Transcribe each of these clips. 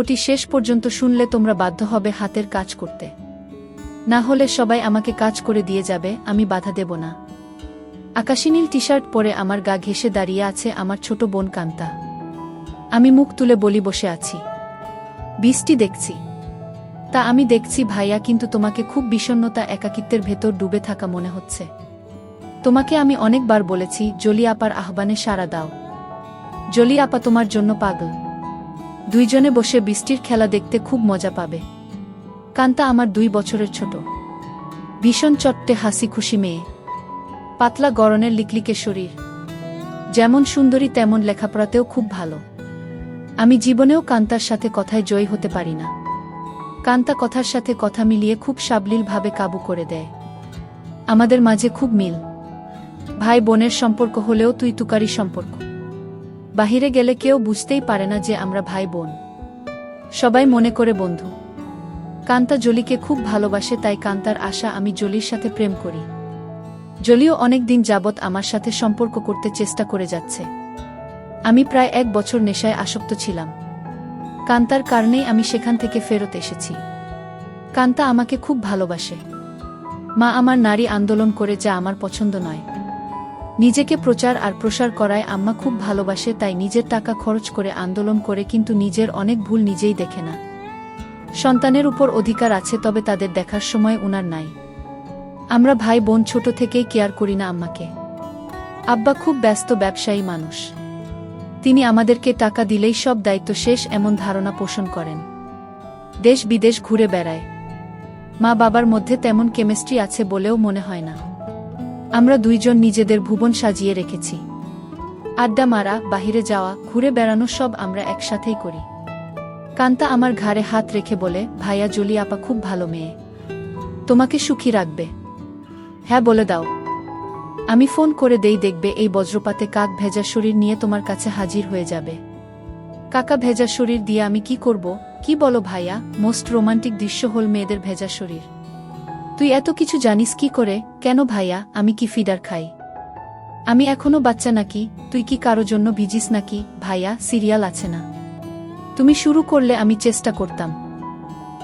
ওটি শেষ পর্যন্ত শুনলে তোমরা বাধ্য হবে হাতের কাজ করতে। না হলে সবাই আমাকে কাজ করে দিয়ে যাবে, আমি বাধা দেব না। আকাশী নীল টি-শার্ট পরে আমার গা ঘেঁষে দাঁড়িয়ে আছে আমার ছোট বোন কান্তা। আমি মুখ তুলে বলি বসে আছি, বৃষ্টি দেখছি। তা আমি দেখছি ভাইয়া, কিন্তু তোমাকে খুব বিষণ্ণতা একাকিত্বের ভেতর ডুবে থাকা মনে হচ্ছে। তোমাকে আমি অনেকবার বলেছি জলি আপার আহ্বানে সাড়া দাও। জলি আপা তোমার জন্য পাগল। দুইজনে বসে বৃষ্টির খেলা দেখতে খুব মজা পাবে। কান্তা আমার 2 বছরের ছোট, ভীষণ চট্টে হাসি খুশি মেয়ে, পাতলা গড়নের লিকলিকে শরীর, যেমন সুন্দরী তেমন লেখাপড়াতেও খুব ভালো। আমি জীবনেও কান্তার সাথে কথায় জয়ী হতে পারি না। কান্তা কথার সাথে কথা মিলিয়ে খুব সাবলীলভাবে কাবু করে দেয়। আমাদের মাঝে খুব মিল, ভাই বোনের সম্পর্ক হলেও তুই তুকারি সম্পর্ক। বাহিরে গেলে কেউ বুঝতেই পারে না যে আমরা ভাই বোন, সবাই মনে করে বন্ধু। কান্তা জলিকে খুব ভালোবাসে, তাই কান্তার আশা আমি জলির সাথে প্রেম করি। জলিও অনেক দিন যাবৎ আমার সাথে সম্পর্ক করতে চেষ্টা করে যাচ্ছে। আমি প্রায় 1 বছর নেশায় আসক্ত ছিলাম। কান্তার কারণেই আমি সেখান থেকে ফেরত এসেছি। কান্তা আমাকে খুব ভালোবাসে। মা আমার নারী আন্দোলন করে, যা আমার পছন্দ নয়। নিজেকে প্রচার আর প্রসার করায় আম্মা খুব ভালোবাসে, তাই নিজের টাকা খরচ করে আন্দোলন করে, কিন্তু নিজের অনেক ভুল নিজেই দেখে না। সন্তানের উপর অধিকার আছে, তবে তাদের দেখার সময় উনার নাই। আমরা ভাই বোন ছোট থেকেই কেয়ার করি না আম্মাকে। আব্বা খুব ব্যস্ত ব্যবসায়ী মানুষ, তিনি আমাদেরকে টাকা দিলেই সব দায়িত্ব শেষ এমন ধারণা পোষণ করেন। দেশ বিদেশ ঘুরে বেড়ায়। মা বাবার মধ্যে তেমন কেমিস্ট্রি আছে বলেও মনে হয় না। আমরা দুইজন নিজেদের ভুবন সাজিয়ে রেখেছি। আড্ডা মারা, বাহিরে যাওয়া, ঘুরে বেড়ানো সব আমরা একসাথেই করি। কান্তা আমার ঘাড়ে হাত রেখে বলে, ভাইয়া জলি আপা খুব ভালো মেয়ে, তোমাকে সুখী রাখবে। হ্যাঁ বলে দাও, আমি ফোন করে দেই, দেখবে এই বজ্রপাতে কাক ভেজা শরীর নিয়ে তোমার কাছে হাজির হয়ে যাবে। কাকা ভেজা শরীর দিয়ে আমি কি করব? কি বলো ভাইয়া, মোস্ট রোমান্টিক দৃশ্য হল মেয়েদের ভেজা শরীর। তুই এত কিছু জানিস কি করে? কেন ভাইয়া, আমি কি ফিডার খাই? আমি এখনো বাচ্চা নাকি? তুই কি কারো জন্য ভিজিস নাকি? ভাইয়া, সিরিয়াল আছে না, তুমি শুরু করলে আমি চেষ্টা করতাম।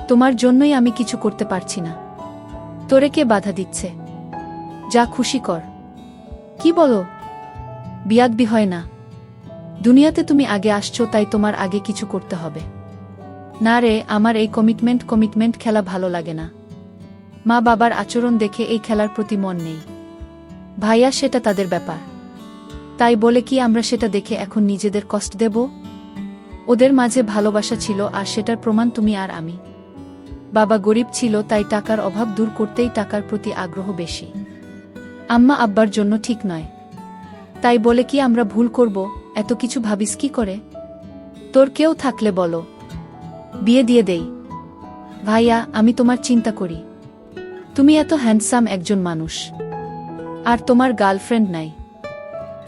তোমার জন্যই আমি কিছু করতে পারছি না। তোরে কে বাধা দিচ্ছে? যা খুশি কর। কি বলো? বিয়াদবি হয় না। দুনিয়াতে তুমি আগে আসছো, তাই তোমার আগে কিছু করতে হবে। না রে, আমার এই কমিটমেন্ট খেলা ভালো লাগে না। মা বাবার আচরণ দেখে এই খেলার প্রতি মন নেই। ভাইয়া, সেটা তাদের ব্যাপার। তাই বলে কি আমরা সেটা দেখে এখন নিজেদের কষ্ট দেব? ওদের মাঝে ভালোবাসা ছিল, আর সেটার প্রমাণ তুমি আর আমি। বাবা গরিব ছিল, তাই টাকার অভাব দূর করতেই টাকার প্রতি আগ্রহ বেশি। আম্মা আব্বার জন্য ঠিক নয়, তাই বলে কি আমরা ভুল করব? এত কিছু ভাবিস কি করে? তোর কেউ থাকলে বলো, বিয়ে দিয়ে দেই। ভাইয়া, আমি তোমার চিন্তা করি। তুমি এত হ্যান্ডসাম একজন মানুষ, আর তোমার গার্লফ্রেন্ড নাই।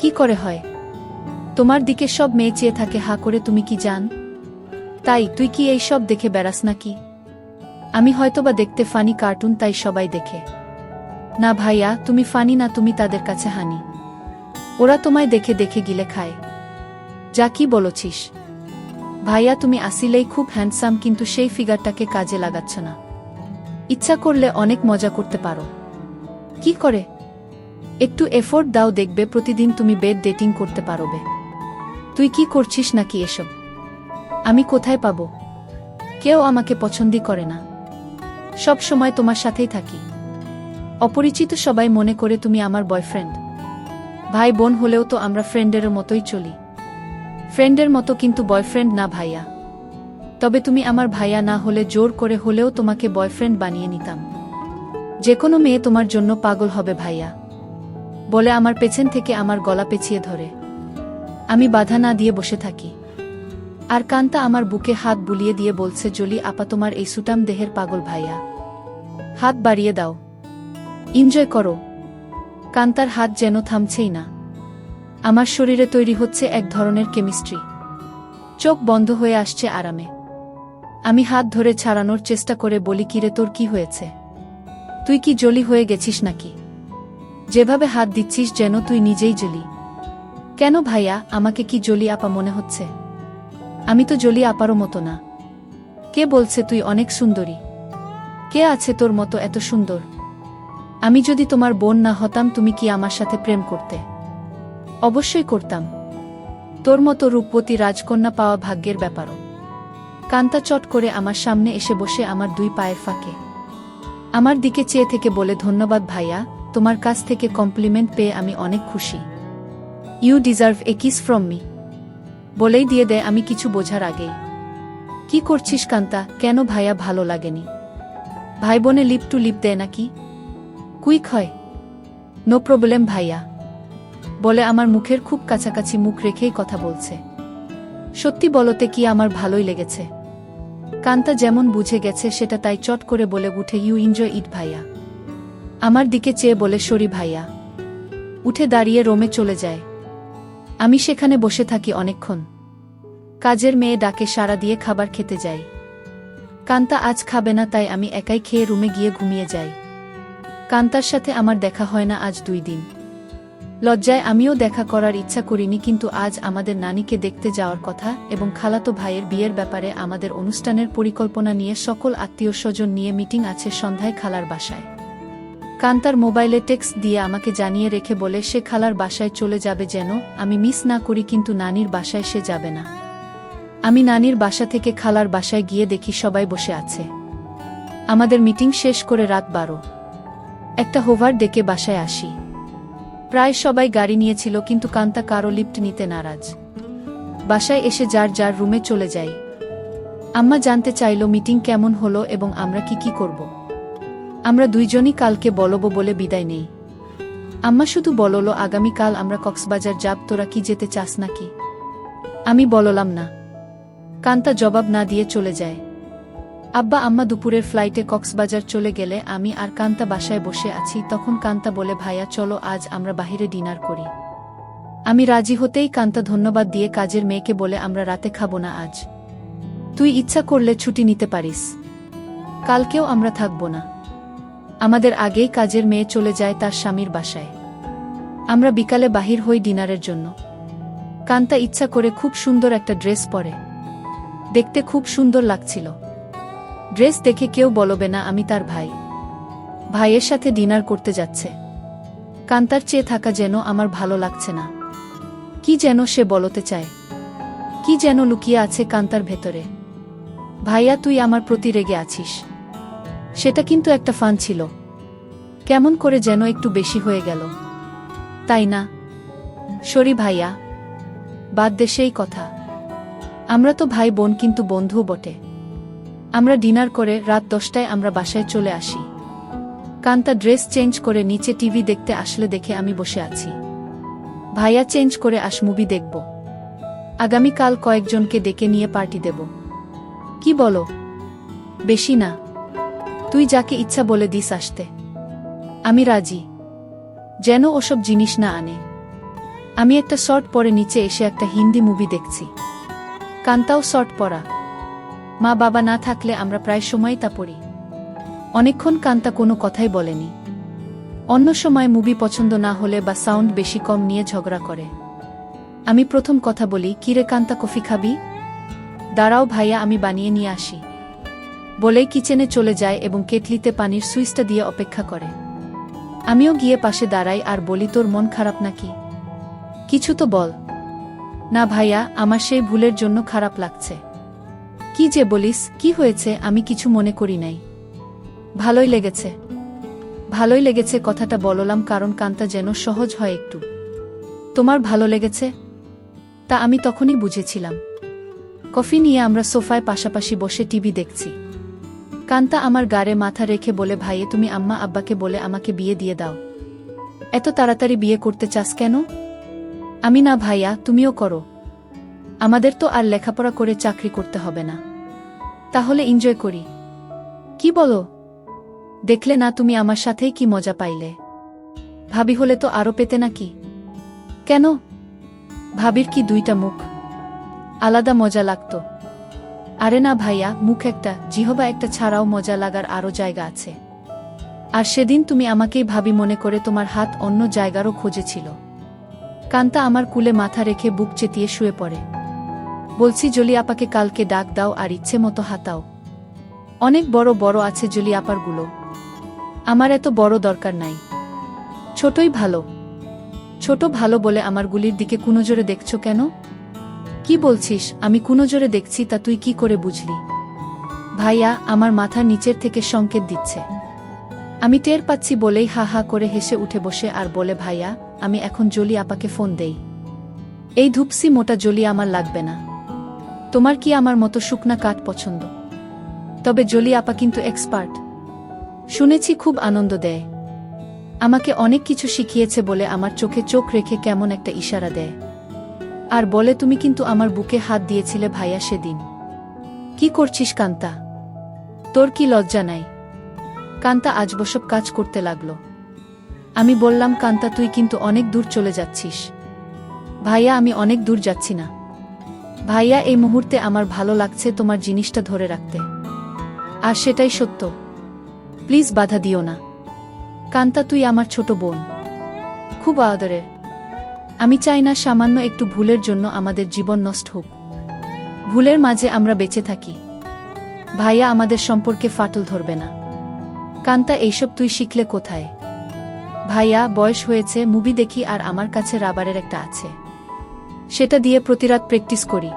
কি করে হয়? তোমার দিকে সব মেয়ে চেয়ে থাকে হা করে, তুমি কি জান? তাই তুই কি এই সব দেখে বেড়াস নাকি? আমি হয়তোবা দেখতে ফানি কার্টুন, তাই সবাই দেখে। না ভাইয়া, তুমি ফানি না, তুমি তাদের কাছে হানি। ওরা তোমায় দেখে দেখে গিলে খায়। যা কি বলছিস? ভাইয়া, তুমি আসিলেই খুব হ্যান্ডসাম, কিন্তু সেই ফিগারটাকে কাজে লাগাচ্ছ না। ইচ্ছা করলে অনেক মজা করতে পারো। কি করে? একটু এফোর্ট দাও, দেখবে প্রতিদিন তুমি বেড ডেটিং করতে পারবে। তুই কি করছিস নাকি এসব? আমি কোথায় পাবো? কেউ আমাকে পছন্দই করে না। সব সময় তোমার সাথেই থাকি। অপরিচিত সবাই মনে করে তুমি আমার বয়ফ্রেন্ড। ভাই বোন হলেও তো আমরা ফ্রেন্ডের মতোই চলি। ফ্রেন্ডের মতো, কিন্তু বয়ফ্রেন্ড না ভাইয়া। তবে তুমি আমার ভাইয়া না হলে জোর করে হলেও তোমাকে বয়ফ্রেন্ড বানিয়ে নিতাম। যে কোনো মেয়ে তোমার জন্য পাগল হবে ভাইয়া, বলে আমার পেছন থেকে আমার গলা পেঁচিয়ে ধরে। আমি বাধা না দিয়ে বসে থাকি। আর কান্তা আমার বুকে হাত বুলিয়ে দিয়ে বলছে, জলি আপা তোমার এই সুটাম দেহের পাগল ভাইয়া, হাত বাড়িয়ে দাও, এনজয় করো। কান্তার হাত যেন থামছেই না। আমার শরীরে তৈরি হচ্ছে এক ধরনের কেমিস্ট্রি। চোখ বন্ধ হয়ে আসছে আরামে। আমি হাত ধরে ছাড়ানোর চেষ্টা করে বলি, কিরে তোর কি হয়েছে? তুই কি জলি হয়ে গেছিস নাকি? যেভাবে হাত দিচ্ছিস যেন তুই নিজেই জলি। কেন ভাইয়া, আমাকে কি জলি আপা মনে হচ্ছে? আমি তো জলি আপারও মতো না। কে বলছে তুই অনেক সুন্দরী? কে আছে তোর মতো এত সুন্দর? আমি যদি তোমার বোন না হতাম তুমি কি আমার সাথে প্রেম করতে? অবশ্যই করতাম। তোর মতো রূপবতী রাজকন্যা পাওয়া ভাগ্যের ব্যাপারও। কান্তা চট করে আমার সামনে এসে বসে আমার দুই পায়ের ফাঁকে আমার দিকে চেয়ে থেকে বলে, ধন্যবাদ ভাইয়া, তোমার কাছ থেকে কমপ্লিমেন্ট পেয়ে আমি অনেক খুশি। You deserve a kiss from me. বলেই দিয়ে দেয় আমি কিছু বোঝার আগেই। কি করছিস কান্তা? কেন ভাইয়া ভালো লাগেনি? ভাই বোনে লিপ টু লিপ দেয় নাকি? কুইক হয়। নো প্রবলেম ভাইয়া। বলে আমার মুখের খুব কাছাকাছি মুখ রেখেই কথা বলছে। সত্যি বলতে কি আমার ভালোই লেগেছে। কান্তা যেমন বুঝে গেছে সেটা তাই চট করে বলে উঠে, ইউ এনজয় ইট ভাইয়া। আমার দিকে চেয়ে বলে, সরি ভাইয়া। উঠে দাঁড়িয়ে রোমে চলে যায়। আমি সেখানে বসে থাকি অনেকক্ষণ। কাজের মেয়ে ডাকে সাড়া দিয়ে খাবার খেতে যাই। কান্তা আজ খাবে না তাই আমি একাই খেয়ে রুমে গিয়ে ঘুমিয়ে যাই। কান্তার সাথে আমার দেখা হয় না আজ 2 দিন। লজ্জায় আমিও দেখা করার ইচ্ছা করিনি, কিন্তু আজ আমাদের নানিকে দেখতে যাওয়ার কথা এবং খালাতো ভাইয়ের বিয়ের ব্যাপারে আমাদের অনুষ্ঠানের পরিকল্পনা নিয়ে সকল আত্মীয়স্বজন নিয়ে মিটিং আছে সন্ধ্যায় খালার বাসায়। কান্তার মোবাইলে টেক্সট দিয়ে আমাকে জানিয়ে রেখে বলে সে খালার বাসায় চলে যাবে যেন আমি মিস না করি, কিন্তু নানির বাসায় সে যাবে না। আমি নানির বাসা থেকে খালার বাসায় গিয়ে দেখি সবাই বসে আছে। আমাদের মিটিং শেষ করে রাত 12। একটা হোভার ডেকে বাসায় আসি। প্রায় সবাই গাড়ি নিয়েছিল, কিন্তু কান্তা কারো লিফট নিতে নারাজ। বাসায় এসে যার যার রুমে চলে যাই। আম্মা জানতে চাইল মিটিং কেমন হলো এবং আমরা কি করব। আমরা দুইজনই কালকে বলবো বলে বিদায় নেই। আম্মা শুধু বলল আগামীকাল আমরা কক্সবাজার যাব, তোরা কি যেতে চাস নাকি? আমি বললাম না। কান্তা জবাব না দিয়ে চলে যায়। আব্বা আম্মা দুপুরের ফ্লাইটে কক্সবাজার চলে গেলে আমি আর কান্তা বাসায় বসে আছি। তখন কান্তা বলে, ভাইয়া চলো আজ আমরা বাহিরে ডিনার করি। আমি রাজি হতেই কান্তা ধন্যবাদ দিয়ে কাজের মেয়েকে বলে, আমরা রাতে খাবো না আজ। তুই ইচ্ছা করলে ছুটি নিতে পারিস। কালকেও আমরা থাকবো না। আমাদের আগেই কাজের মেয়ে চলে যায় তার স্বামীর বাসায়। আমরা বিকালে বাহির হই ডিনারের জন্য। কান্তা ইচ্ছা করে খুব সুন্দর একটা ড্রেস পরে। দেখতে খুব সুন্দর লাগছিল। ড্রেস দেখে কেউ বলবে না আমি তার ভাই। ভাইয়ের সাথে ডিনার করতে যাচ্ছে। কান্তার চেয়ে থাকা যেন আমার ভালো লাগছে না। কি যেন সে বলতে চায়। কি যেন লুকিয়ে আছে কান্তার ভেতরে। ভাইয়া তুই আমার প্রতি রেগে আছিস। সেটা কিন্তু একটা ফান ছিল। কেমন করে যেন একটু বেশি হয়ে গেল, তাই না? সরি ভাইয়া, বাদ দে সেই কথা। আমরা তো ভাই বোন, কিন্তু বন্ধুও বটে। আমরা ডিনার করে রাত 10টায় আমরা বাসায় চলে আসি। কান্তা ড্রেস চেঞ্জ করে নিচে টিভি দেখতে আসলে দেখে আমি বসে আছি। ভাইয়া চেঞ্জ করে মুভি দেখব। আগামীকাল কয়েকজনকে ডেকে নিয়ে পার্টি দেব। কি বলো? বেশি না, তুই যাকে ইচ্ছা বলে দিস আসতে। আমি রাজি। যেন ওসব জিনিস না আনে। আমি একটা শর্ট পরে নিচে এসে একটা হিন্দি মুভি দেখছি। কান্তাও শর্ট পরা। মা বাবা না থাকলে আমরা প্রায় সময় তা পড়ি। অনেকক্ষণ কান্তা কোনো কথাই বলেনি। অন্য সময় মুভি পছন্দ না হলে বা সাউন্ড বেশি কম নিয়ে ঝগড়া করে। আমি প্রথম কথা বলি, কিরে কান্তা কফি খাবি? দাঁড়াও ভাইয়া আমি বানিয়ে নিয়ে আসি। বলেই কিচেনে চলে যায় এবং কেটলিতে পানির সুইচটা দিয়ে অপেক্ষা করে। আমিও গিয়ে পাশে দাঁড়াই আর বলি, তোর মন খারাপ নাকি? কিছু তো বল। না ভাইয়া, আমার সেই ভুলের জন্য খারাপ লাগছে। কি যে বলিস, কি হয়েছে? আমি কিছু মনে করি নাই। ভালোই লেগেছে। ভালোই লেগেছে কথাটা বললাম কারণ কান্তা যেন সহজ হয় একটু। তোমার ভালো লেগেছে? তা আমি তখনই বুঝেছিলাম। কফি নিয়ে আমরা সোফায় পাশাপাশি বসে টিভি দেখছি। কান্তা আমার গাড়ে মাথা রেখে বলে, ভাইয়ে তুমি আম্মা আব্বাকে বলে আমাকে বিয়ে দিয়ে দাও। এত তাড়াতাড়ি বিয়ে করতে চাস কেন? আমি না ভাইয়া, তুমিও করো। আমাদের তো আর লেখাপড়া করে চাকরি করতে হবে না। তাহলে এনজয় করি। কি বলো? দেখলে না তুমি আমার সাথেই কি মজা পাইলে। ভাবি হলে তো আরো পেতে নাকি? কেন? ভাবির কি 2টা মুখ? আলাদা মজা লাগতো। আরে না ভাইয়া, মুখ একটা, জিহবা একটা ছাড়াও মজা লাগার আরো জায়গা আছে। আর সেদিন তুমি আমাকেই ভাবি মনে করে তোমার হাত অন্য জায়গারও খোঁজেছিল। কান্তা আমার কুলে মাথা রেখে বুক চেতিয়ে শুয়ে পড়ে। বলছি জলি আপাকে কালকে ডাক দাও আর ইচ্ছে মতো হাতাও। অনেক বড় বড় আছে জলি আপারগুলো। আমার এত বড় দরকার নাই, ছোটই ভালো। ছোট ভালো বলে আমার গুলির দিকে কুনজরে দেখছ কেন? কি বলছিস? আমি কুনজরে দেখছি তা তুই কি করে বুঝলি? ভাইয়া আমার মাথার নিচের থেকে সংকেত দিচ্ছে। আমি টের পাচ্ছি বলেই হা হা করে হেসে উঠে বসে আর বলে, ভাইয়া আমি এখন জলি আপাকে ফোন দেই। এই ধূপসি মোটা জলি আমার লাগবে না। তোমার কি আমার মতো শুকনা কাঠ পছন্দ? তবে জলি আপা কিন্তু এক্সপার্ট, শুনেছি খুব আনন্দ দেয়। আমাকে অনেক কিছু শিখিয়েছে বলে আমার চোখে চোখ রেখে কেমন একটা ইশারা দেয় আর বলে, তুমি কিন্তু আমার বুকে হাত দিয়েছিলে ভাইয়া সেদিন। কি করছিস কান্তা? তোর কি লজ্জা নাই? কান্তা আজ বসব কাজ করতে লাগলো। আমি বললাম, কান্তা তুই কিন্তু অনেক দূর চলে যাচ্ছিস। ভাইয়া আমি অনেক দূর যাচ্ছি না ভাইয়া, এই মুহূর্তে আমার ভালো লাগছে তোমার জিনিসটা ধরে রাখতে, আর সেটাই সত্য। প্লিজ বাধা দিও না। কান্তা তুই আমার ছোট বোন, খুব আদরের। আমি চাই না সামান্য একটু ভুলের জন্য আমাদের জীবন নষ্ট হোক। ভুলের মাঝে আমরা বেঁচে থাকি। ভাইয়া আমাদের সম্পর্কে ফাটল ধরবে না। কান্তা এইসব তুই শিখলে কোথায়? ভাইয়া বয়স হয়েছে, মুভি দেখি আর আমার কাছে রাবারের একটা আছে, সেটা দিয়ে প্রতিরাত প্র্যাকটিস করি।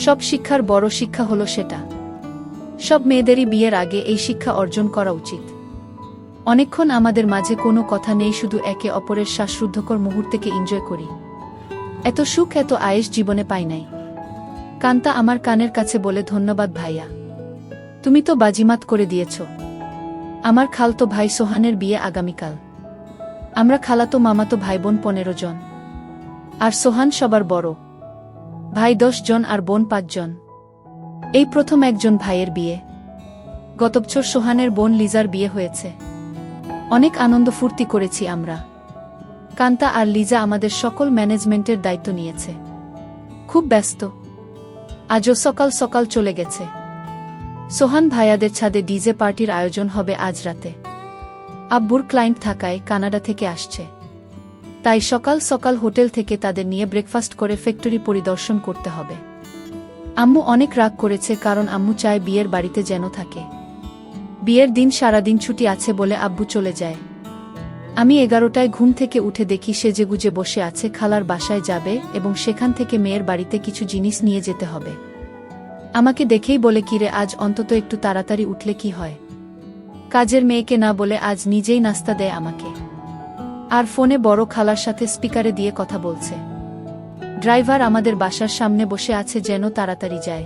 সব শিক্ষার বড় শিক্ষা হলো সেটা। সব মেয়েদেরই বিয়ের আগে এই শিক্ষা অর্জন করা উচিত। অনেকক্ষণ আমাদের মাঝে কোনো কথা নেই, শুধু একে অপরের শ্বাসরুদ্ধকর মুহূর্তকে এনজয় করি। এত সুখ এত আয়েশ জীবনে পাই নাই। কান্তা আমার কানের কাছে বলে, ধন্যবাদ ভাইয়া, তুমি তো বাজিমাত করে দিয়েছ। আমার খালতো ভাই সোহানের বিয়ে আগামীকাল। আমরা খালাতো মামাতো ভাই বোন 15 জন, আর সোহান সবার বড়। ভাই 10 জন আর বোন 5 জন। এই প্রথম একজন ভাইয়ের বিয়ে। গত বছর সোহানের বোন লিজার বিয়ে হয়েছে। অনেক আনন্দ ফুর্তি করেছি আমরা। কান্তা আর লিজা আমাদের সকল ম্যানেজমেন্টের দায়িত্ব নিয়েছে। খুব ব্যস্ত। আজও সকাল সকাল চলে গেছে। সোহান ভাইয়াদের ছাদে ডিজে পার্টির আয়োজন হবে আজ রাতে। আব্বুর ক্লায়েন্ট থাকায় কানাডা থেকে আসছে, তাই সকাল সকাল হোটেল থেকে তাদের নিয়ে ব্রেকফাস্ট করে ফ্যাক্টরি পরিদর্শন করতে হবে। আম্মু অনেক রাগ করেছে, কারণ আম্মু চায় বিয়ের বাড়িতে যেন থাকে। বিয়ের দিন সারাদিন ছুটি আছে বলে আব্বু চলে যায়। আমি 11টায় ঘুম থেকে উঠে দেখি সেজেগুজে বসে আছে, খালার বাসায় যাবে এবং সেখান থেকে মেয়ের বাড়িতে কিছু জিনিস নিয়ে যেতে হবে। আমাকে দেখেই বলে, কিরে আজ অন্তত একটু তাড়াতাড়ি উঠলে কি হয়? কাজের মেয়েকে না বলে আজ নিজেই নাস্তা দেয় আমাকে। আর ফোনে বড় খালার সাথে স্পিকারে দিয়ে কথা বলছে। ড্রাইভার আমাদের বাসার সামনে বসে আছে, যেন তাড়াতাড়ি যায়।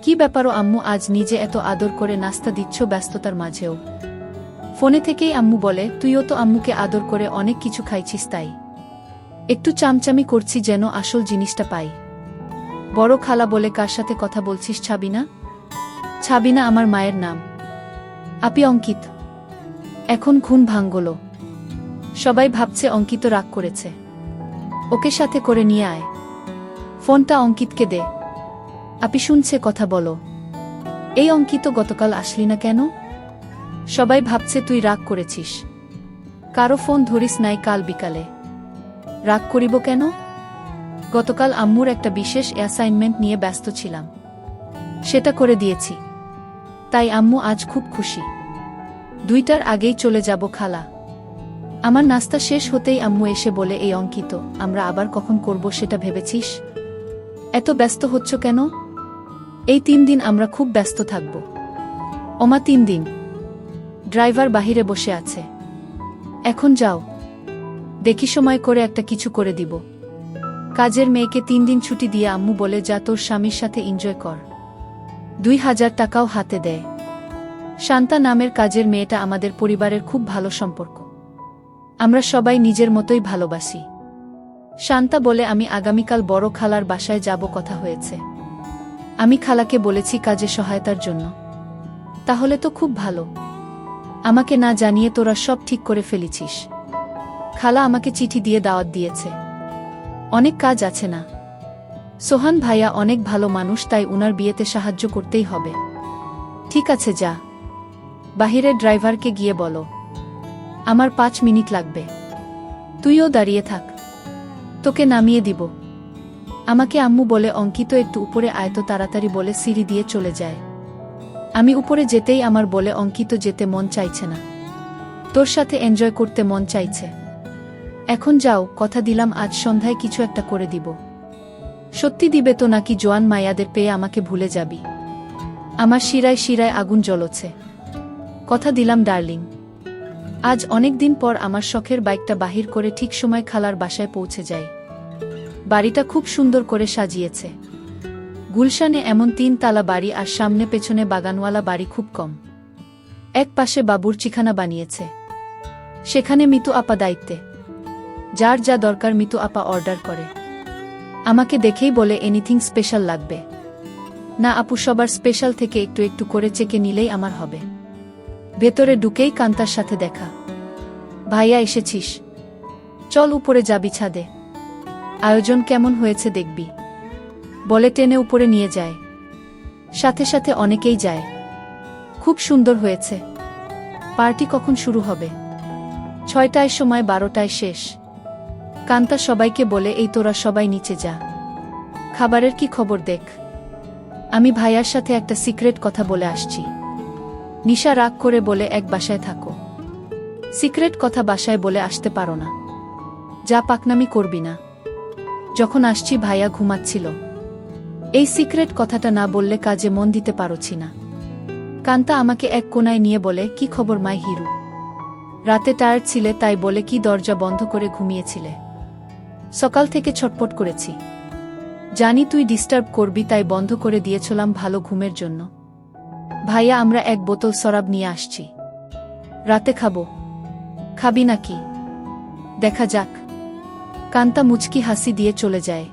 কি ব্যাপারও আম্মু, আজ নিজে এত আদর করে নাস্তা দিচ্ছ ব্যস্ততার মাঝেও? ফোনে থেকেই আম্মু বলে, তুইও তো আম্মুকে আদর করে অনেক কিছু খাইছিস, তাই একটু চামচামি করছি যেন আসল জিনিসটা পাই। বড় খালা বলে, কার সাথে কথা বলছিস? ছাবিনা? ছাবিনা আমার মায়ের নাম। আপি অঙ্কিত। এখন ঘুম ভাঙল। সবাই ভাবছে অঙ্কিত রাগ করেছে। ওকে সাথে করে নিয়ে আয়। ফোনটা অঙ্কিতকে দে। আপি শুনছে, কথা বলো। এই অঙ্কিত, গতকাল আসলি না কেন? সবাই ভাবছে তুই রাগ করেছিস। কারো ফোন ধরিস নাই কাল বিকালে? রাগ করিব কেন? গতকাল আম্মুর একটা বিশেষ অ্যাসাইনমেন্ট নিয়ে ব্যস্ত ছিলাম, সেটা করে দিয়েছি, তাই আম্মু আজ খুব খুশি। 2টার আগেই চলে যাব খালা। আমার নাস্তা শেষ হতেই আম্মু এসে বলে, এই অঙ্কিত, আমরা আবার কখন করব সেটা ভেবেছিস? এত ব্যস্ত হচ্ছ কেন? এই 3 দিন আমরা খুব ব্যস্ত থাকব। ওমা 3 দিন? ড্রাইভার বাহিরে বসে আছে। এখন যাও, দেখি সময় করে একটা কিছু করে দিব। কাজের মেয়েকে 3 দিন ছুটি দিয়ে আম্মু বলে, যা তোর স্বামীর সাথে এনজয় কর। 2000 টাকাও হাতে দেয়। শান্তা নামের কাজের মেয়েটা আমাদের পরিবারের খুব ভালো সম্পর্ক। আমরা সবাই নিজের মতোই ভালোবাসি। শান্তা বলে, আমি আগামীকাল বড় খালার বাসায় যাব, কথা হয়েছে। আমি খালাকে বলেছি কাজে সহায়তার জন্য। তাহলে তো খুব ভালো। আমাকে না জানিয়ে তোরা সব ঠিক করে ফেলেছিস। খালা আমাকে চিঠি দিয়ে দাওয়াত দিয়েছে। অনেক কাজ আছে না? সোহান ভাইয়া অনেক ভালো মানুষ, তাই উনার বিয়েতে সাহায্য করতেই হবে। ঠিক আছে, যা। বাহিরের ড্রাইভারকে গিয়ে বলো আমার 5 মিনিট লাগবে। তুইও দাঁড়িয়ে থাক, তোকে নামিয়ে দিব। আমাকে আম্মু বলে, অঙ্কিত একটু উপরে আয় তো তাড়াতাড়ি বলে সিঁড়ি দিয়ে চলে যায়। আমি উপরে যেতেই আমার বলে অঙ্কিত যেতে মন চাইছে না, তোর সাথে এনজয় করতে মন চাইছে। এখন যাও, কথা দিলাম আজ সন্ধ্যায় কিছু একটা করে দিব। সত্যি দিবে তো নাকি জোয়ান মায়াদের পেয়ে আমাকে ভুলে যাবি? আমার শিরায় শিরায় আগুন জ্বলছে। কথা দিলাম ডার্লিং। আজ অনেক দিন পর আমার শখের বাইকটা বাহির করে ঠিক সময় খালার বাসায় পৌঁছে যাই। বাড়িটা খুব সুন্দর করে সাজিয়েছে। গুলশানে এমন 3 তালা বাড়ি আর সামনে পেছনে বাগানওয়ালা বাড়ি খুব কম। এক পাশে বাবুর্চিখানা বানিয়েছে, সেখানে মিতু আপা দায়িত্বে। যার যা দরকার মিতু আপা অর্ডার করে। আমাকে দেখেই বলে এনিথিং স্পেশাল লাগবে? না আপু, সবার স্পেশাল থেকে একটু একটু করে চেকে নিলেই আমার হবে। ভেতরে ঢুকেই কান্তার সাথে দেখা। ভাইয়া এসেছিস? চল উপরে যাবি ছাদে, আয়োজন কেমন হয়েছে দেখবি, বলে টেনে উপরে নিয়ে যায়। সাথে সাথে অনেকেই যায়। খুব সুন্দর হয়েছে। পার্টি কখন শুরু হবে? 6টায় সময়, 12টায় শেষ। কান্তা সবাইকে বলে এই তোরা সবাই নিচে যা, খাবারের কি খবর দেখ। আমি ভাইয়ার সাথে একটা সিক্রেট কথা বলে আসছি। নিশা রাগ করে বলে এক বাসায় থাকো, সিক্রেট কথা বাসায় বলে আসতে পারো না, যা পাকনামি করবি না। যখন আসছি ভাইয়া ঘুমাচ্ছিল, এই সিক্রেট কথাটা না বললে কাজে মন দিতে পারছি না। কান্তা আমাকে এক কোনায় নিয়ে বলে কি খবর মাই হিরু, রাতে টায়ার্ড ছিলে তাই বলে কি দরজা বন্ধ করে ঘুমিয়েছিলে? সকাল থেকে ছটপট করেছি, জানি তুই ডিস্টার্ব করবি তাই বন্ধ করে দিয়েছিলাম ভালো ঘুমের জন্য। ভাইয়া আমরা এক বোতল শরাব নিয়ে আসছি, রাতে খাবো। খাবি নাকি? দেখা যাক। কান্তা মুচকি হাসি দিয়ে চলে যায়।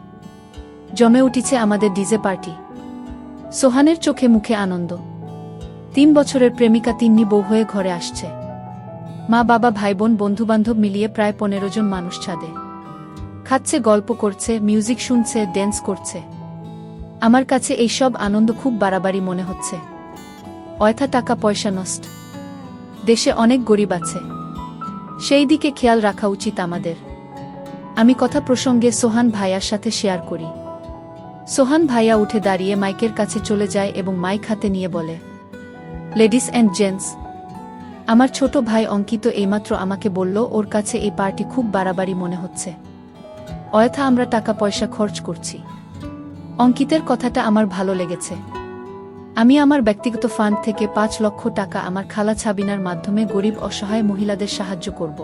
জমে উঠেছে আমাদের ডিজে পার্টি। সোহানের চোখে মুখে আনন্দ। 3 বছরের প্রেমিকা তিন্নি বউ হয়ে ঘরে আসছে। মা বাবা ভাই বোন বন্ধুবান্ধব মিলিয়ে প্রায় 15 জন মানুষ ছাদে খাচ্ছে, গল্প করছে, মিউজিক শুনছে, ড্যান্স করছে। আমার কাছে এই সব আনন্দ খুব বাড়াবাড়ি মনে হচ্ছে। অয়থা টাকা পয়সা নষ্ট। দেশে অনেক গরিব আছে, সেই দিকে খেয়াল রাখা উচিত আমাদের। আমি কথা প্রসঙ্গে সোহান ভাইয়ার সাথে শেয়ার করি। সোহান ভাইয়া উঠে দাঁড়িয়ে মাইকের কাছে চলে যায় এবং মাইক হাতে নিয়ে বলে, লেডিস অ্যান্ড জেন্টস, আমার ছোট ভাই অঙ্কিত এইমাত্র আমাকে বলল ওর কাছে এই পার্টি খুব বাড়াবাড়ি মনে হচ্ছে। অয়থা আমরা টাকা পয়সা খরচ করছি। অঙ্কিতের কথাটা আমার ভালো লেগেছে। আমি আমার ব্যক্তিগত ফান্ড থেকে 5 লক্ষ টাকা আমার খালা ছাবিনার মাধ্যমে গরিব অসহায় মহিলাদের সাহায্য করব।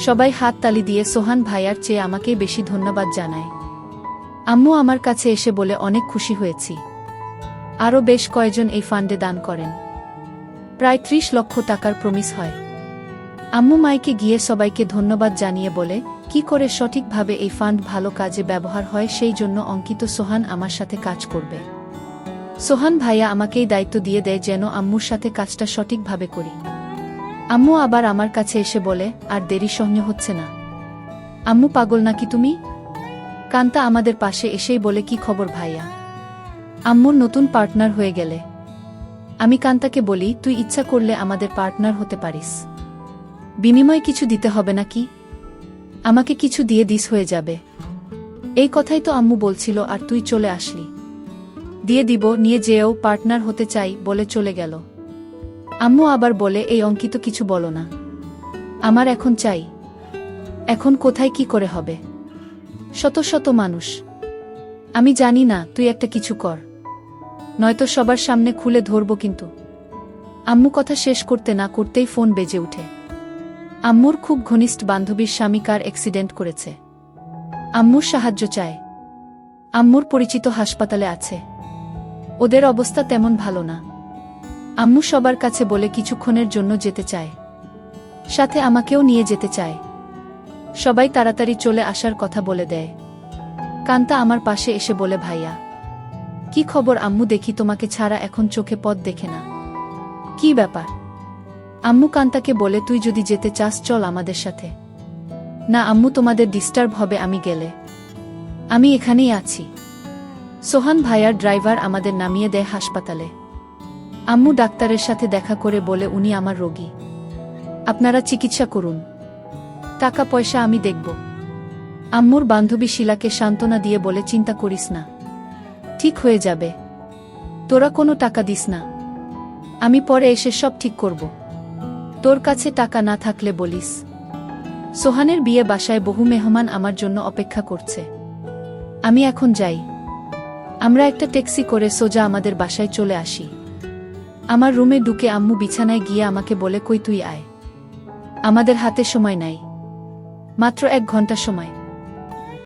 সবাই হাত তালি দিয়ে সোহান ভাইয়ার চেয়ে আমাকেই বেশি ধন্যবাদ জানায়। আম্মু আমার কাছে এসে বলে অনেক খুশি হয়েছি। আরও বেশ কয়েকজন এই ফান্ডে দান করেন। প্রায় 30 লক্ষ টাকার প্রমিস হয়। আম্মু মাইকে গিয়ে সবাইকে ধন্যবাদ জানিয়ে বলে কি করে সঠিকভাবে এই ফান্ড ভালো কাজে ব্যবহার হয়, সেই জন্য অঙ্কিত সোহান আমার সাথে কাজ করবে। সোহান ভাইয়া আমাকেই দায়িত্ব দিয়ে দেয় যেন আম্মুর সাথে কাজটা সঠিকভাবে করি। আম্মু আবার আমার কাছে এসে বলে আর দেরি সহ্য হচ্ছে না। আম্মু পাগল নাকি তুমি? কান্তা আমাদের পাশে এসেই বলে কি খবর ভাইয়া, আম্মুর নতুন পার্টনার হয়ে গেলে? আমি কান্তাকে বলি তুই ইচ্ছা করলে আমাদের পার্টনার হতে পারিস, বিনিময়ে কিছু দিতে হবে নাকি? আমাকে কিছু দিয়ে দিস হয়ে যাবে। এই কথাই তো আম্মু বলছিল আর তুই চলে আসলি। দিয়ে দিব, নিয়ে যেও, পার্টনার হতে চাই বলে চলে গেল। আম্মু আবার বলে এই অঙ্কিত কিছু বলো না, আমার এখন চাই। এখন কোথায় কি করে হবে? শত শত মানুষ। আমি জানি না, তুই একটা কিছু কর, নয়তো সবার সামনে খুলে ধরব কিন্তু। আম্মু কথা শেষ করতে না করতেই ফোন বেজে উঠে। আম্মুর খুব ঘনিষ্ঠ বান্ধবীর স্বামী কার অ্যাক্সিডেন্ট করেছে। আম্মুর সাহায্য চায়। আম্মুর পরিচিত হাসপাতালে আছে। ওদের অবস্থা তেমন ভালো না। আম্মু সবার কাছে বলে কিছুক্ষণের জন্য যেতে চায়, সাথে আমাকেও নিয়ে যেতে চায়। সবাই তাড়াতাড়ি চলে আসার কথা বলে দেয়। কান্তা আমার পাশে এসে বলে ভাইয়া কি খবর? আম্মু দেখি তোমাকে ছাড়া এখন চোখে পথ দেখে না। কি ব্যাপার? আম্মু কান্তাকে বলে তুই যদি যেতে চাস চল আমাদের সাথে। না আম্মু, তোমাদের ডিস্টার্ব হবে আমি গেলে। আমি এখানেই আছি। সোহান ভাইয়ার ড্রাইভার আমাদের নামিয়ে দেয় হাসপাতালে। আম্মু ডাক্তারের সাথে দেখা করে বলে উনি আমার রোগী, আপনারা চিকিৎসা করুন, টাকা পয়সা আমি দেখব। আম্মুর বান্ধবী শিলাকে সান্ত্বনা দিয়ে বলে চিন্তা করিস না, ঠিক হয়ে যাবে, তোরা কোনো টাকা দিস না। আমি পরে এসে সব ঠিক করব। তোর কাছে টাকা না থাকলে বলিস। সোহানের বিয়ে বাসায় বহু মেহমান আমার জন্য অপেক্ষা করছে। আমি এখন যাই। আমরা একটা ট্যাক্সি করে সোজা আমাদের বাসায় চলে আসি। আমার রুমে ঢুকে আম্মু বিছানায় গিয়ে আমাকে বলে, কই তুই আয়, আমাদের হাতে সময় নাই, মাত্র 1 ঘন্টা সময়।